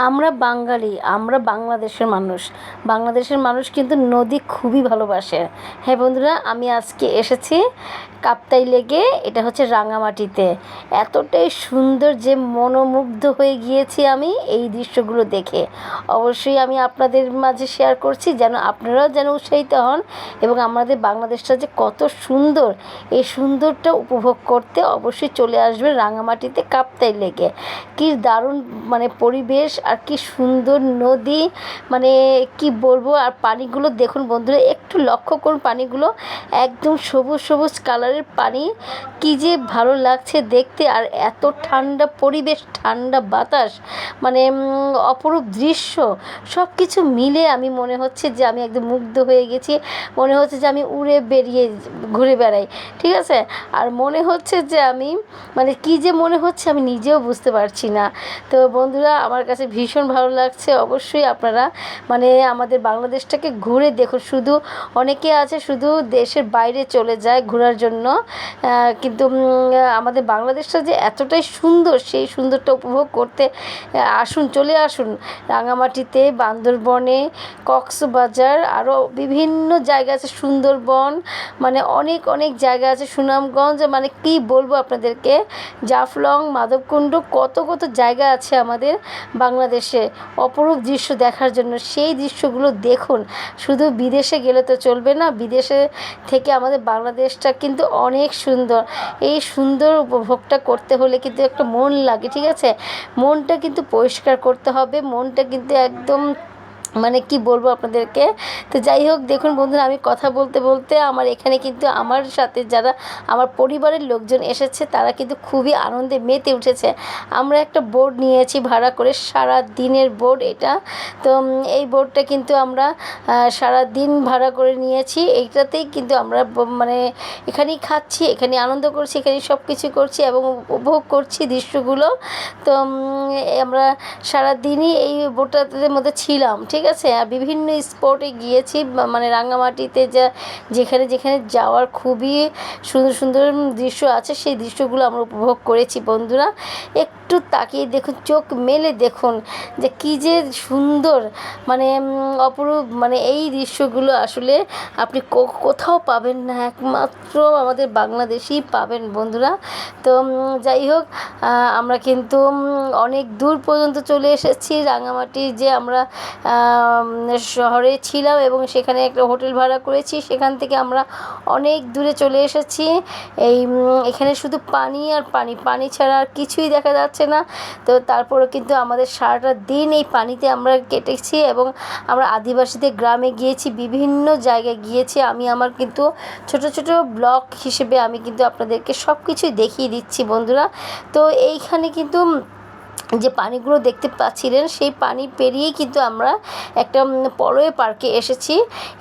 আমরা বাঙালি, আমরা বাংলাদেশের মানুষ। বাংলাদেশের মানুষ কিন্তু নদী খুবই ভালোবাসে। হ্যাঁ বন্ধুরা, আমি আজকে এসেছি কাপ্তাই লেকে, এটা হচ্ছে রাঙামাটিতে। এতটাই সুন্দর যে মনোমুগ্ধ হয়ে গিয়েছি আমি এই দৃশ্যগুলো দেখে। অবশ্যই আমি আপনাদের মাঝে শেয়ার করছি যেন আপনারাও যেন উৎসাহিত হন এবং আমাদের বাংলাদেশটা যে কত সুন্দর, এই সুন্দরটা উপভোগ করতে অবশ্যই চলে আসবেন রাঙামাটিতে কাপ্তাই লেকে। কী দারুণ মানে পরিবেশ, আর কি সুন্দর নদী, মানে কি বলবো। আর পানিগুলো দেখুন বন্ধুরা, একটু লক্ষ্য করুন, পানিগুলো একদম সবুজ সবুজ কালারের পানি, কি যে ভালো লাগছে দেখতে। আর এত ঠান্ডা পরিবেশ, ঠান্ডা বাতাস, মানে অপরূপ দৃশ্য, সব কিছু মিলে আমি মনে হচ্ছে যে আমি একদম মুগ্ধ হয়ে গেছি। মনে হচ্ছে যে আমি উড়ে বেরিয়ে ঘুরে বেড়াই, ঠিক আছে। আর মনে হচ্ছে যে আমি মানে কী যে মনে হচ্ছে আমি নিজেও বুঝতে পারছি না। তো বন্ধুরা, আমার কাছে ভীষণ ভালো লাগছে। অবশ্যই আপনারা মানে আমাদের বাংলাদেশটাকে ঘুরে দেখুন। শুধু অনেকে আছে শুধু দেশের বাইরে চলে যায় ঘোরার জন্য, কিন্তু আমাদের বাংলাদেশটা যে এতটাই সুন্দর, সেই সুন্দরটা উপভোগ করতে আসুন, চলে আসুন রাঙামাটিতে, বান্দরবনে, কক্সবাজার, আরও বিভিন্ন জায়গা আছে, সুন্দরবন, মানে অনেক অনেক জায়গা আছে, সুনামগঞ্জ, মানে কি বলবো আপনাদেরকে, জাফলং, মাধবকুণ্ড, কত কত জায়গা আছে আমাদের বাংলাদেশে অপরূপ দৃশ্য দেখার জন্য। সেই দৃশ্যগুলো দেখুন। শুধু বিদেশে গেলে তো চলবে না, বিদেশে থেকে আমাদের বাংলাদেশটা কিন্তু অনেক সুন্দর। এই সুন্দর উপভোগটা করতে হলে কিন্তু একটা মন লাগে, ঠিক আছে। মনটা কিন্তু পরিষ্কার করতে হবে, মনটা কিন্তু একদম মানে কি বলবো আপনাদেরকে। তো যাই হোক, দেখুন বন্ধুরা, আমি কথা বলতে বলতে আমার এখানে কিন্তু আমার সাথে যারা আমার পরিবারের লোকজন এসেছে তারা কিন্তু খুবই আনন্দে মেতে উঠেছে। আমরা একটা বোট নিয়েছি ভাড়া করে, সারা দিনের বোট এটা। তো এই বোটটা কিন্তু আমরা সারা দিন ভাড়া করে নিয়েছি। এইটাতেই কিন্তু আমরা মানে এখানেই খাচ্ছি, এখানে আনন্দ করছি, এখানেই সব কিছু করছি এবং উপভোগ করছি দৃশ্যগুলো। তো আমরা সারা দিনই এই বোটটার মধ্যে ছিলাম, ঠিক আছে। আর বিভিন্ন স্পটে গিয়েছি, মানে রাঙামাটিতে যেখানে যেখানে যাওয়ার খুবই সুন্দর সুন্দর দৃশ্য আছে, সেই দৃশ্যগুলো আমরা উপভোগ করেছি বন্ধুরা। একটু তাকিয়ে দেখুন, চোখ মেলে দেখুন যে কী যে সুন্দর, মানে অপরূপ, মানে এই দৃশ্যগুলো আসলে আপনি কোথাও পাবেন না, একমাত্র আমাদের বাংলাদেশেই পাবেন বন্ধুরা। তো যাই হোক, আমরা কিন্তু অনেক দূর পর্যন্ত চলে এসেছি। রাঙামাটি যে আমরা শহরে ছিলাম এবং সেখানে একটা হোটেল ভাড়া করেছি, সেখান থেকে আমরা অনেক দূরে চলে এসেছি। এখানে শুধু পানি আর পানি, পানি ছাড়া আর কিছুই দেখা যাচ্ছে না। তো তারপরেও কিন্তু আমাদের সারাটা দিন এই পানিতে আমরা কেটেছি এবং আমরা আদিবাসীদের গ্রামে গিয়েছি, বিভিন্ন জায়গায় গিয়েছি। আমি আমার কিন্তু ছোট ছোট ব্লগ হিসেবে আমি কিন্তু আপনাদেরকে সব কিছুই দেখিয়ে দিচ্ছি বন্ধুরা। তো এইখানে কিন্তু যে পানিগুলো দেখতে পাচ্ছিলেন, সেই পানি পেরিয়েই কিন্তু আমরা একটা পলয় পার্কে এসেছি।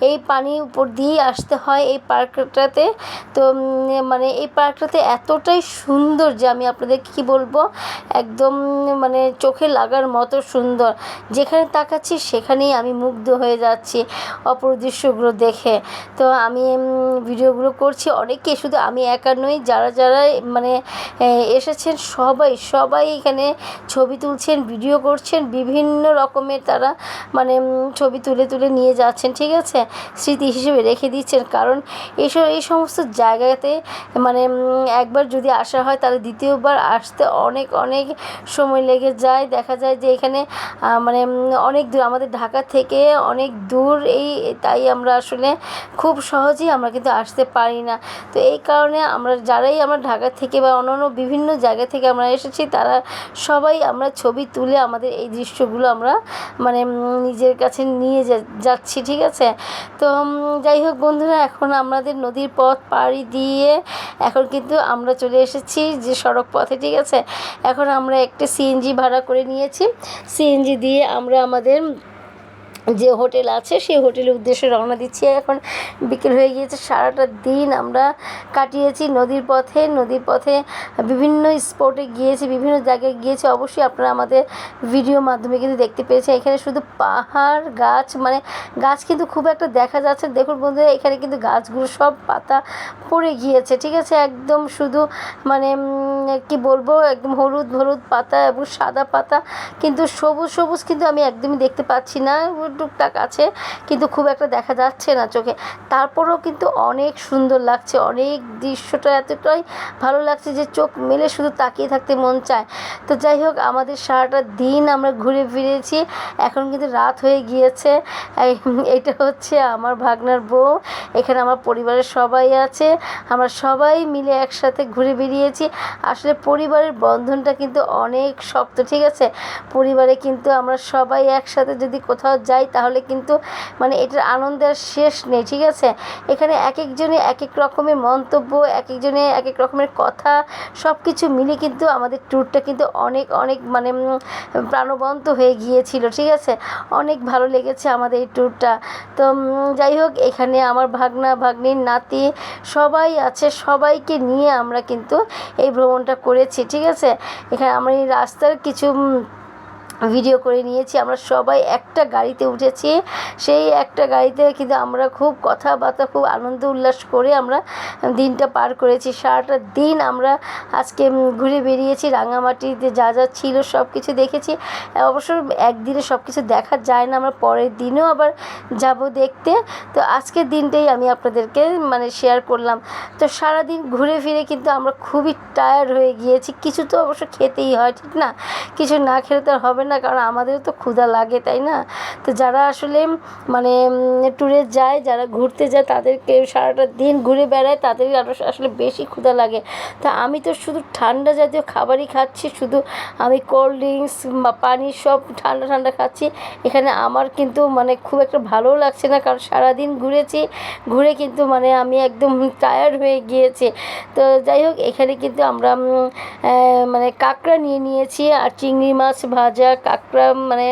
এই পানির উপর দিয়েই আসতে হয় এই পার্কটাতে। তো মানে এই পার্কটাতে এতটাই সুন্দর যে আমি আপনাদেরকে কী বলবো, একদম মানে চোখে লাগার মতো সুন্দর। যেখানে তাকাচ্ছি সেখানেই আমি মুগ্ধ হয়ে যাচ্ছি অপরূপ দৃশ্যগুলো দেখে। তো আমি ভিডিওগুলো করছি, অনেকে, শুধু আমি একা নই, যারা যারা মানে এসেছেন সবাই সবাই এখানে ছবি তুলছেন, ভিডিও করছেন, বিভিন্ন রকমের তারা মানে ছবি তুলে তুলে নিয়ে যাচ্ছেন, ঠিক আছে, স্মৃতি হিসেবে রেখে দিচ্ছেন। কারণ এই সমস্ত জায়গাতে মানে একবার যদি আসা হয় তাহলে দ্বিতীয়বার আসতে অনেক অনেক সময় লেগে যায়। দেখা যায় যে এখানে মানে অনেক দূর, আমাদের ঢাকা থেকে অনেক দূর, তাই আমরা আসলে খুব সহজেই আমরা কিন্তু আসতে পারি না। তো এই কারণে আমরা যারাই আমরা ঢাকা থেকে বা অন্যান্য বিভিন্ন জায়গা থেকে আমরা এসেছি, তারা সবাই আমরা ছবি তুলে আমাদের এই দৃশ্যগুলো আমরা মানে নিজের কাছে নিয়ে যাচ্ছি, ঠিক আছে। তো যাই হোক বন্ধুরা, এখন আমাদের নদীর পথ পাড়ি দিয়ে এখন কিন্তু আমরা চলে এসেছি যে সড়ক পথে, ঠিক আছে। এখন আমরা একটা সিএনজি ভাড়া করে নিয়েছি, সিএনজি দিয়ে আমরা আমাদের যে হোটেল আছে সেই হোটেলের উদ্দেশ্যে রওনা দিচ্ছি। এখন বিকেল হয়ে গিয়েছে, সারাটা দিন আমরা কাটিয়েছি নদীর পথে। নদীর পথে বিভিন্ন স্পটে গিয়েছি, বিভিন্ন জায়গায় গিয়েছি। অবশ্যই আপনারা আমাদের ভিডিওর মাধ্যমে কিন্তু দেখতে পেয়েছেন। এখানে শুধু পাহাড়, গাছ, মানে গাছ কিন্তু খুব একটা দেখা যাচ্ছে। দেখুন বন্ধুরা, এখানে কিন্তু গাছগুলো সব পাতা পড়ে গিয়েছে, ঠিক আছে, একদম শুধু মানে কি বলবো, একদম হলুদ হলুদ পাতা এবং সাদা পাতা, কিন্তু সবুজ সবুজ কিন্তু আমি একদমই দেখতে পাচ্ছি না, টুকটাক আছে কিন্তু খুব একটা দেখা যাচ্ছে না চোখে। তারপরেও কিন্তু অনেক সুন্দর লাগছে, অনেক দৃশ্যটা এতটাই ভালো লাগছে যে চোখ মেলে শুধু তাকিয়ে থাকতে মন চায়। তো যাই হোক, আমাদের সারাটা দিন আমরা ঘুরে ফিরেছি, এখন কিন্তু রাত হয়ে গিয়েছে। এটা হচ্ছে আমার ভাগনার বউ, এখানে আমার পরিবারের সবাই আছে, আমরা সবাই মিলে একসাথে ঘুরে বেরিয়েছি। আসলে পরিবারের বন্ধনটা কিন্তু অনেক শক্ত, ঠিক আছে। পরিবারে কিন্তু আমরা সবাই একসাথে যদি কোথাও যাই তাহলে কিন্তু মানে এটার আনন্দের শেষ নেই, ঠিক আছে। এখানে এক একজনে এক এক রকমের মন্তব্য, এক একজনে এক এক রকমের কথা, সব কিছু মিলে কিন্তু আমাদের ট্যুরটা কিন্তু অনেক অনেক মানে প্রাণবন্ত হয়ে গিয়েছিল, ঠিক আছে। অনেক ভালো লেগেছে আমাদের এই ট্যুরটা। তো যাই হোক, এখানে আমার ভাগনা ভাগ্নির নাতি সবাই আছে, সবাইকে নিয়ে আমরা কিন্তু এই ভ্রমণটা করেছি, ঠিক আছে। এখানে আমরা এই রাস্তার কিছু ভিডিও করে নিয়েছি। আমরা সবাই একটা গাড়িতে উঠেছি, সেই একটা গাড়িতে কিন্তু আমরা খুব কথাবার্তা, খুব আনন্দ উল্লাস করে আমরা দিনটা পার করেছি। সারাটা দিন আমরা আজকে ঘুরে বেরিয়েছি, রাঙামাটিতে যা যা ছিল সব কিছু দেখেছি। অবশ্য একদিনে সব কিছু দেখা যায় না, আমরা পরের দিনও আবার যাব দেখতে। তো আজকের দিনটাই আমি আপনাদেরকে মানে শেয়ার করলাম। তো সারাদিন ঘুরে ফিরে কিন্তু আমরা খুবই টায়ার্ড হয়ে গিয়েছি। কিছু তো অবশ্য খেতেই হয়, ঠিক না, কিছু না খেলে তো আর হবে না, কারণ আমাদেরও তো ক্ষুধা লাগে, তাই না। তো যারা আসলে মানে ট্যুরে যায়, যারা ঘুরতে যায়, তাদেরকে সারাটা দিন ঘুরে বেড়ায়, তাদের আসলে বেশি ক্ষুধা লাগে। তা আমি তো শুধু ঠান্ডা জাতীয় খাবারই খাচ্ছি, শুধু আমি কোল্ড ড্রিঙ্কস বা পানি সব ঠান্ডা ঠান্ডা খাচ্ছি। এখানে আমার কিন্তু মানে খুব একটা ভালোও লাগছে না, কারণ সারাদিন ঘুরেছি, ঘুরে কিন্তু মানে আমি একদম টায়ার্ড হয়ে গিয়েছি। তো যাই হোক, এখানে কিন্তু আমরা মানে কাঁকড়া নিয়ে নিয়েছি, আর চিংড়ি মাছ ভাজা, কাঁকড়া মানে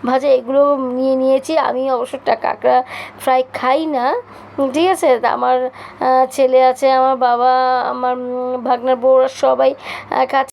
ভাজা, এগুলো নিয়ে নিয়েছি। আমি অবশ্য কাঁকড়া ফ্রাই খাই না, ঠিক আছে। তা আমার ছেলে আছে, আমার বাবা, আমার ভাগনার বউরা সবাই খাচ্ছে।